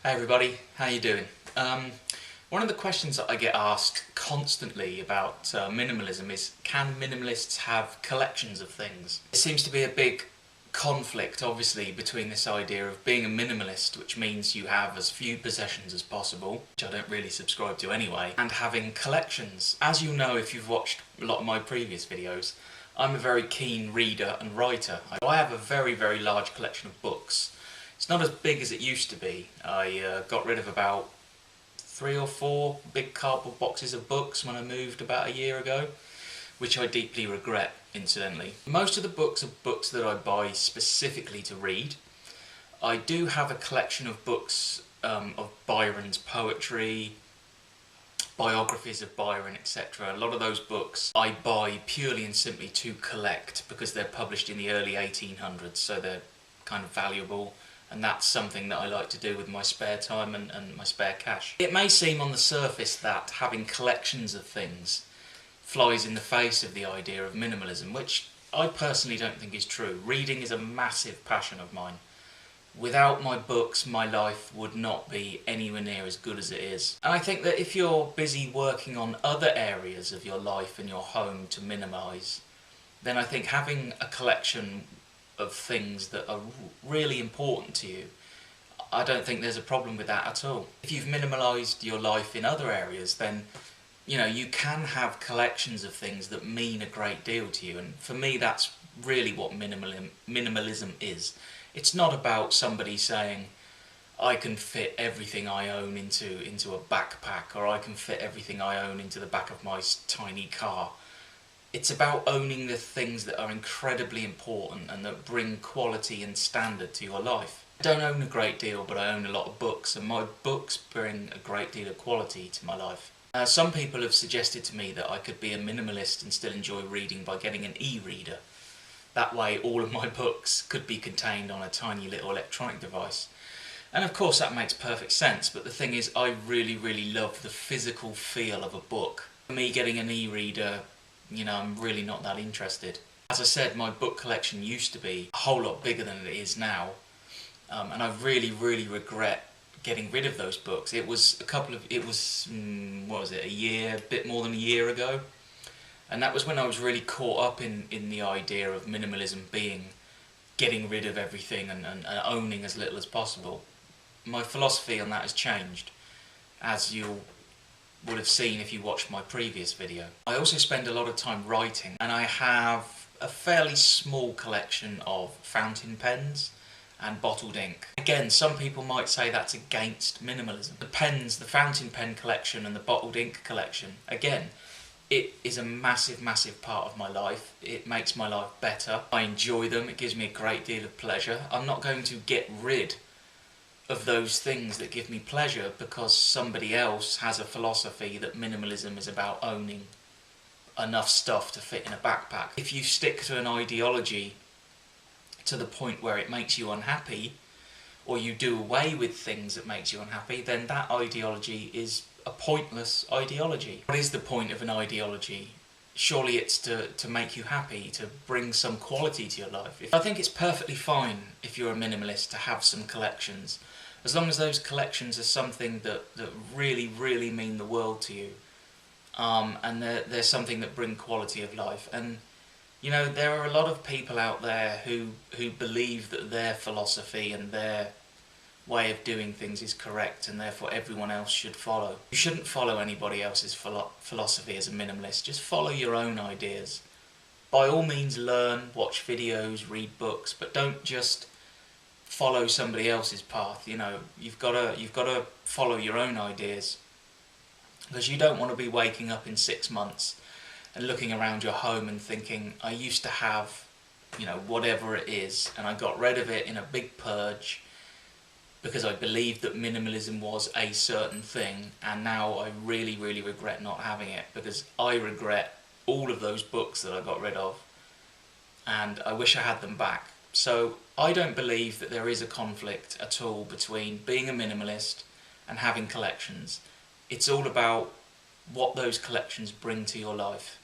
Hey everybody, how you doing? One of the questions that I get asked constantly about minimalism is, can minimalists have collections of things? There seems to be a big conflict, obviously, between this idea of being a minimalist, which means you have as few possessions as possible, which I don't really subscribe to anyway, and having collections. As you know if you've watched a lot of my previous videos, I'm a very keen reader and writer. I have a very, very large collection of books. It's not as big as it used to be. I got rid of about 3 or 4 big cardboard boxes of books when I moved about a year ago, which I deeply regret, incidentally. Most of the books are books that I buy specifically to read. I do have a collection of books of Byron's poetry, biographies of Byron, etc. A lot of those books I buy purely and simply to collect because they're published in the early 1800s, so they're kind of valuable. And that's something that I like to do with my spare time and my spare cash. It may seem on the surface that having collections of things flies in the face of the idea of minimalism, which I personally don't think is true. Reading is a massive passion of mine. Without my books, my life would not be anywhere near as good as it is. And I think that if you're busy working on other areas of your life and your home to minimise, then I think having a collection of things that are really important to you, I don't think there's a problem with that at all. If you've minimalised your life in other areas, then you can have collections of things that mean a great deal to you, and for me that's really what minimalism is. It's not about somebody saying, I can fit everything I own into a backpack, or I can fit everything I own into the back of my tiny car. It's about owning the things that are incredibly important and that bring quality and standard to your life. I don't own a great deal, but I own a lot of books, and my books bring a great deal of quality to my life. Some people have suggested to me that I could be a minimalist and still enjoy reading by getting an e-reader. That way all of my books could be contained on a tiny little electronic device. And of course that makes perfect sense, but the thing is, I really, really love the physical feel of a book. For me, getting an e-reader, I'm really not that interested. As I said, my book collection used to be a whole lot bigger than it is now, and I really, really regret getting rid of those books. It was a year, a bit more than a year ago, and that was when I was really caught up in the idea of minimalism being getting rid of everything and owning as little as possible. My philosophy on that has changed, as you'll would have seen if you watched my previous video. I also spend a lot of time writing, and I have a fairly small collection of fountain pens and bottled ink. Again, some people might say that's against minimalism. The pens, the fountain pen collection and the bottled ink collection, again, it is a massive, massive part of my life. It makes my life better. I enjoy them. It gives me a great deal of pleasure. I'm not going to get rid of those things that give me pleasure because somebody else has a philosophy that minimalism is about owning enough stuff to fit in a backpack. If you stick to an ideology to the point where it makes you unhappy, or you do away with things that makes you unhappy, then that ideology is a pointless ideology. What is the point of an ideology? Surely it's to make you happy, to bring some quality to your life. I think it's perfectly fine if you're a minimalist to have some collections, as long as those collections are something that really, really mean the world to you, and they're something that bring quality of life. And there are a lot of people out there who believe that their philosophy and their way of doing things is correct, and therefore everyone else should follow. You shouldn't follow anybody else's philosophy as a minimalist. Just follow your own ideas. By all means learn, watch videos, read books, but don't just follow somebody else's path. You've got to follow your own ideas, because you don't want to be waking up in 6 months and looking around your home and thinking, I used to have whatever it is, and I got rid of it in a big purge because I believed that minimalism was a certain thing, and now I really, really regret not having it, because I regret all of those books that I got rid of, and I wish I had them back. So I don't believe that there is a conflict at all between being a minimalist and having collections. It's all about what those collections bring to your life.